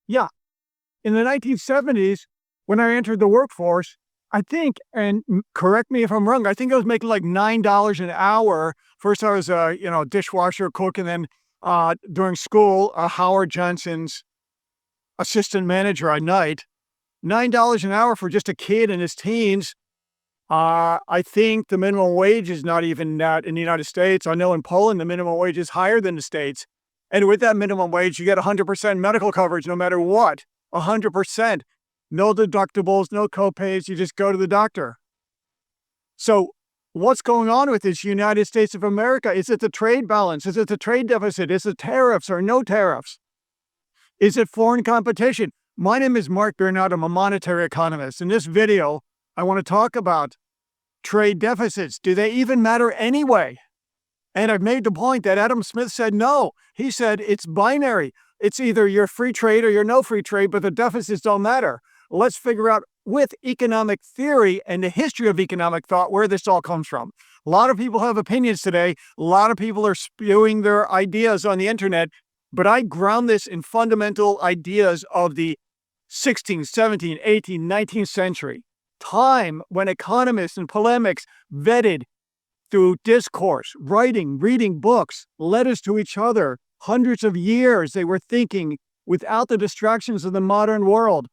Yeah. In the 1970s, when I entered the workforce, I think, and correct me if I'm wrong, I think I was making like $9 an hour. First, I was a dishwasher, cook, and then during school, Howard Johnson's assistant manager at night. $9 an hour for just a kid in his teens. I think the minimum wage is not even that in the United States. I know in Poland, the minimum wage is higher than the States. And with that minimum wage, you get 100% medical coverage no matter what. 100%. No deductibles, no copays. You just go to the doctor. So what's going on with this United States of America? Is it the trade balance? Is it the trade deficit? Is it tariffs or no tariffs? Is it foreign competition? My name is Mark Bernard. I'm a monetary economist. In this video, I want to talk about trade deficits. Do they even matter anyway? And I've made the point that Adam Smith said no. He said it's binary. It's either you're free trade or you're no free trade, but the deficits don't matter. Let's figure out with economic theory and the history of economic thought where this all comes from. A lot of people have opinions today. A lot of people are spewing their ideas on the internet, but I ground this in fundamental ideas of the 16th, 17th, 18th, 19th century. Time when economists and polemics vetted through discourse, writing, reading books, letters to each other. Hundreds of years they were thinking without the distractions of the modern world,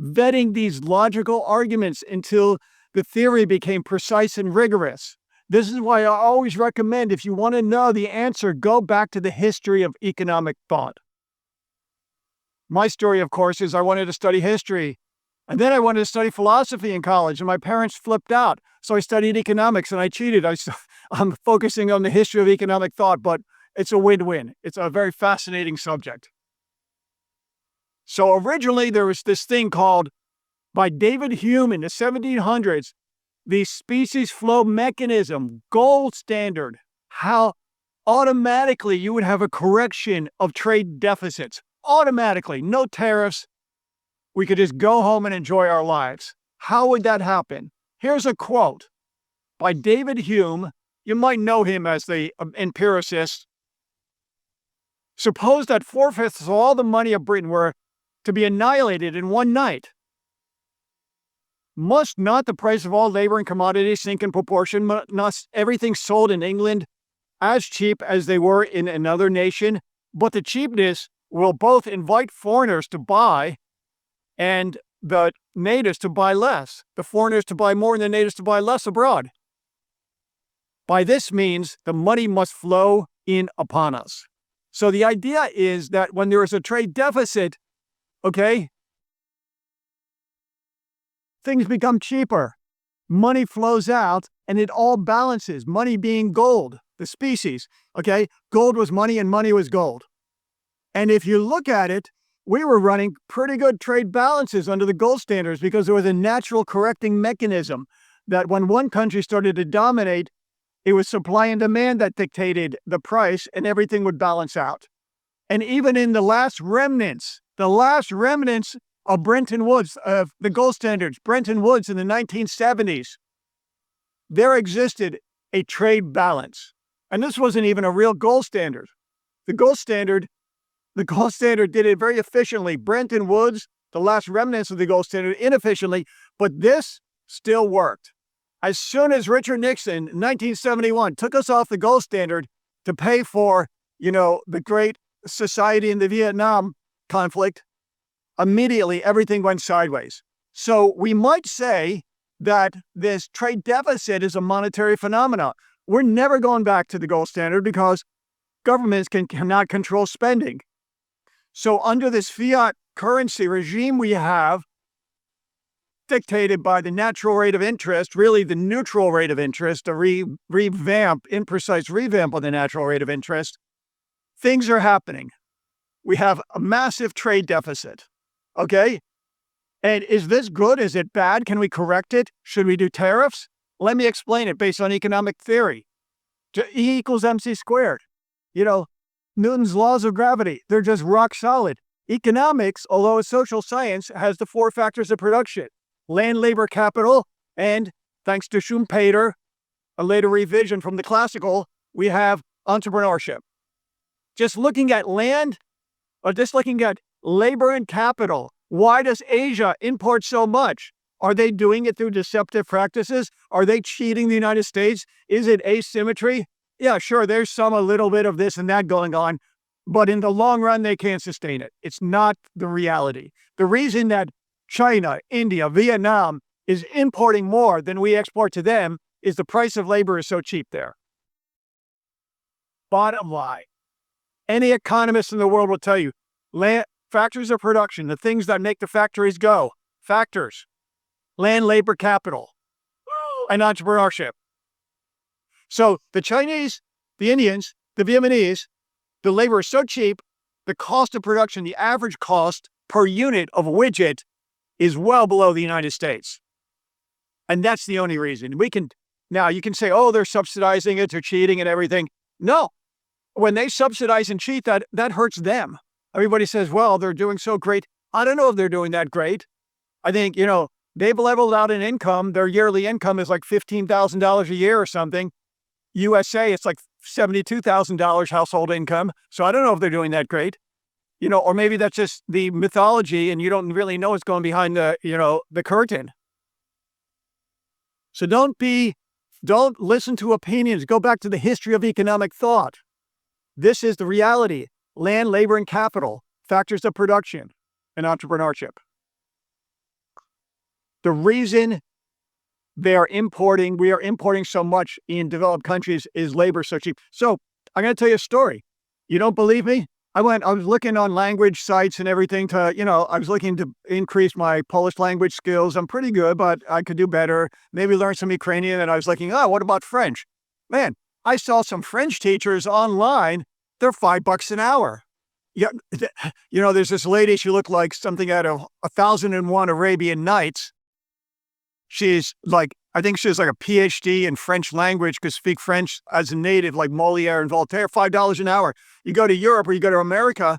vetting these logical arguments until the theory became precise and rigorous. This is why I always recommend, if you want to know the answer, go back to the history of economic thought. My story, of course, is I wanted to study history. And then I wanted to study philosophy in college, and my parents flipped out. So I studied economics, and I cheated. I'm focusing on the history of economic thought, but it's a win-win. It's a very fascinating subject. So originally, there was this thing called, by David Hume in the 1700s, the species flow mechanism, gold standard, how automatically you would have a correction of trade deficits. Automatically, no tariffs. We could just go home and enjoy our lives. How would that happen? Here's a quote by David Hume. You might know him as the empiricist. Suppose that 4/5 of all the money of Britain were to be annihilated in one night. Must not the price of all labor and commodities sink in proportion? Must everything sold in England as cheap as they were in another nation? But the cheapness will both invite foreigners to buy and the natives to buy less, the foreigners to buy more and the natives to buy less abroad. By this means, the money must flow in upon us. So the idea is that when there is a trade deficit, okay, things become cheaper. Money flows out and it all balances, money being gold, the species, okay? Gold was money and money was gold. And if you look at it, we were running pretty good trade balances under the gold standards because there was a natural correcting mechanism that when one country started to dominate, it was supply and demand that dictated the price and everything would balance out. And even in the last remnants of Bretton Woods, of the gold standards, Bretton Woods in the 1970s, there existed a trade balance. And this wasn't even a real gold standard. The gold standard did it very efficiently. Bretton Woods, the last remnants of the gold standard, inefficiently, but this still worked. As soon as Richard Nixon in 1971 took us off the gold standard to pay for, the Great Society in the Vietnam conflict, immediately everything went sideways. So we might say that this trade deficit is a monetary phenomenon. We're never going back to the gold standard because governments cannot control spending. So under this fiat currency regime we have, dictated by the natural rate of interest, really the neutral rate of interest, a imprecise revamp of the natural rate of interest, things are happening. We have a massive trade deficit, okay? And is this good? Is it bad? Can we correct it? Should we do tariffs? Let me explain it based on economic theory. E equals mc squared. Newton's laws of gravity, they're just rock solid. Economics, although a social science, has the 4 factors of production: land, labor, capital, and thanks to Schumpeter, a later revision from the classical, we have entrepreneurship. Just looking at land, or just looking at labor and capital. Why does Asia import so much? Are they doing it through deceptive practices? Are they cheating the United States? Is it asymmetry? Yeah, sure, there's a little bit of this and that going on, but in the long run, they can't sustain it. It's not the reality. The reason that China, India, Vietnam is importing more than we export to them is the price of labor is so cheap there. Bottom line, any economist in the world will tell you, factors of production, the things that make the factories go, factors, land, labor, capital, and entrepreneurship. So the Chinese, the Indians, the Vietnamese, the labor is so cheap, the cost of production, the average cost per unit of widget is well below the United States. And that's the only reason. Now you can say, oh, they're subsidizing it, they're cheating and everything. No, when they subsidize and cheat, that hurts them. Everybody says, well, they're doing so great. I don't know if they're doing that great. I think, they've leveled out in income. Their yearly income is like $15,000 a year or something. USA, it's like $72,000 household income. So I don't know if they're doing that great. Or maybe that's just the mythology and you don't really know what's going behind the curtain. So don't listen to opinions. Go back to the history of economic thought. This is the reality. Land, labor, and capital, factors of production and entrepreneurship. The reason we are importing so much in developed countries is labor so cheap. So I'm going to tell you a story. You don't believe me? I was looking on language sites and everything I was looking to increase my Polish language skills. I'm pretty good, but I could do better. Maybe learn some Ukrainian. And I was looking, what about French? Man, I saw some French teachers online. They're $5 an hour. Yeah, there's this lady, she looked like something out of 1001 Arabian Nights. She's like, I think she has like a PhD in French language, could speak French as a native, like Moliere and Voltaire, $5 an hour. You go to Europe or you go to America,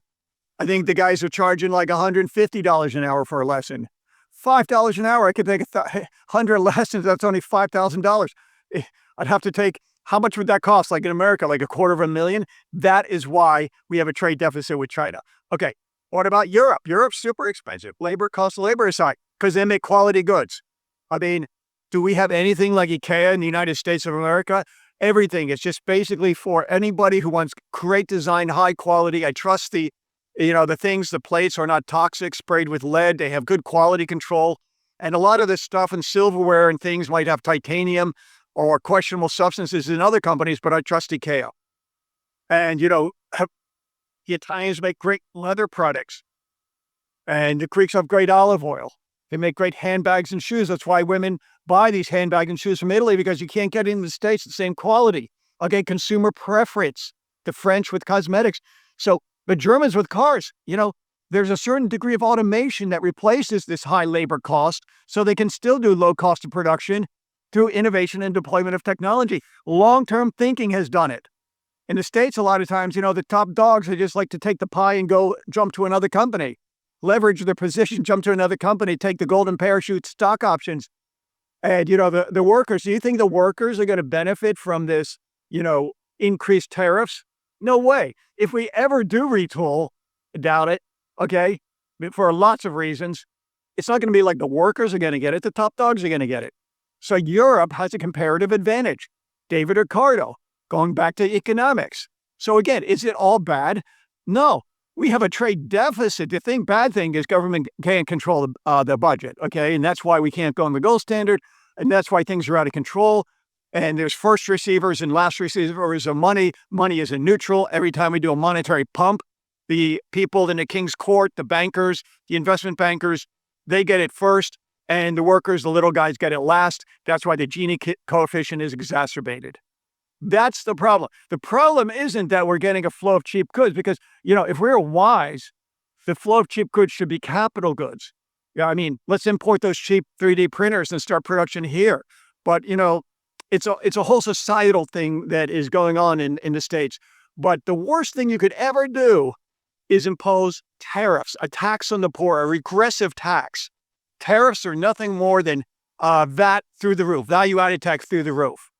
I think the guys are charging like $150 an hour for a lesson. $5 an hour, I could take 100 lessons, that's only $5,000. I'd have to take, how much would that cost? Like in America, like $250,000? That is why we have a trade deficit with China. Okay, what about Europe? Europe's super expensive. Cost of labor is high because they make quality goods. I mean, do we have anything like IKEA in the United States of America? Everything. It's just basically for anybody who wants great design, high quality. I trust the plates are not toxic, sprayed with lead. They have good quality control. And a lot of this stuff and silverware and things might have titanium or questionable substances in other companies, but I trust IKEA. And, the Italians make great leather products. And the Greeks have great olive oil. They make great handbags and shoes. That's why women buy these handbags and shoes from Italy, because you can't get it in the States the same quality. Okay, consumer preference. The French with cosmetics. So the Germans with cars, there's a certain degree of automation that replaces this high labor cost so they can still do low cost of production through innovation and deployment of technology. Long-term thinking has done it. In the States, a lot of times, the top dogs, they just like to take the pie and go jump to another company. Leverage their position, jump to another company, take the golden parachute stock options. And, the workers, do you think the workers are going to benefit from this, increased tariffs? No way. If we ever do retool, I doubt it, okay, for lots of reasons, it's not going to be like the workers are going to get it, the top dogs are going to get it. So Europe has a comparative advantage. David Ricardo, going back to economics. So again, is it all bad? No. We have a trade deficit. The bad thing is government can't control the budget, okay? And that's why we can't go on the gold standard, and that's why things are out of control. And there's first receivers and last receivers of money. Money isn't neutral. Every time we do a monetary pump, the people in the king's court, the bankers, the investment bankers, they get it first, and the workers, the little guys, get it last. That's why the Gini coefficient is exacerbated. That's the problem. The problem isn't that we're getting a flow of cheap goods because, if we're wise, the flow of cheap goods should be capital goods. Yeah, I mean, let's import those cheap 3D printers and start production here. But, it's a whole societal thing that is going on in the States. But the worst thing you could ever do is impose tariffs, a tax on the poor, a regressive tax. Tariffs are nothing more than VAT through the roof, value-added tax through the roof.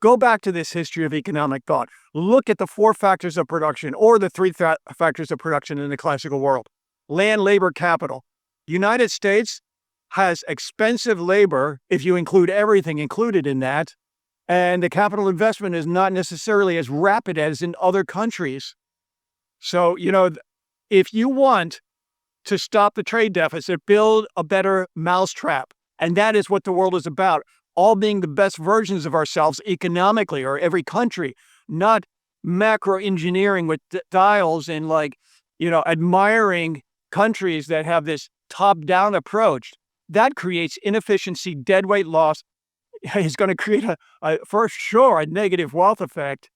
Go back to this history of economic thought. Look at the 4 factors of production or the 3 factors of production in the classical world. land, labor, capital. United States has expensive labor, if you include everything included in that, and the capital investment is not necessarily as rapid as in other countries. So, if you want to stop the trade deficit, build a better mousetrap. And that is what the world is about. All being the best versions of ourselves economically, or every country, not macro engineering with dials and admiring countries that have this top-down approach. That creates inefficiency, deadweight loss. Is going to create for sure, a negative wealth effect,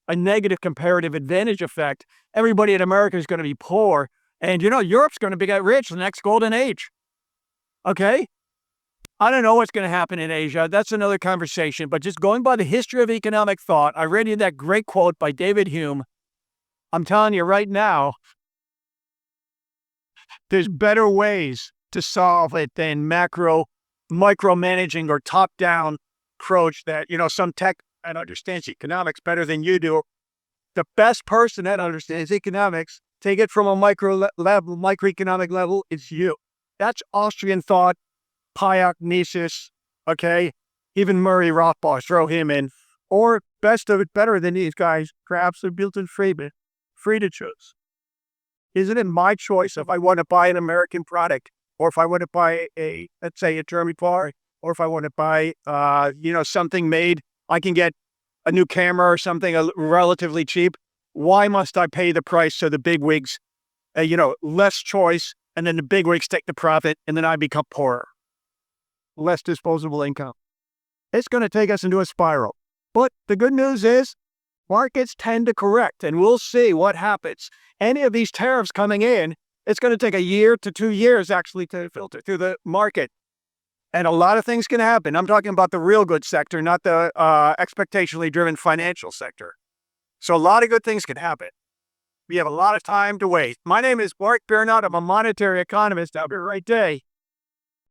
a negative comparative advantage effect. Everybody in America is going to be poor. And, Europe's going to get rich, the next golden age. Okay? I don't know what's going to happen in Asia. That's another conversation. But just going by the history of economic thought, I read you that great quote by David Hume. I'm telling you right now, there's better ways to solve it than micromanaging or top-down approach that, some tech that understands economics better than you do. The best person that understands economics, take it from a microeconomic level, is you. That's Austrian thought, Hayek, Mises, okay? Even Murray Rothbard, throw him in. Or best of it, better than these guys, perhaps a Milton Friedman, free to choose. Isn't it my choice if I want to buy an American product, or if I want to buy let's say a German car, or if I want to buy, something made, I can get a new camera or something relatively cheap. Why must I pay the price so the bigwigs, less choice, and then the bigwigs take the profit, and then I become poorer? Less disposable income. It's going to take us into a spiral. But the good news is, markets tend to correct, and we'll see what happens. Any of these tariffs coming in, it's going to take a year to 2 years actually to filter through the market. And a lot of things can happen. I'm talking about the real good sector, not the expectationally driven financial sector. So a lot of good things can happen. We have a lot of time to wait. My name is Mark Bernard. I'm a monetary economist. Have a great day.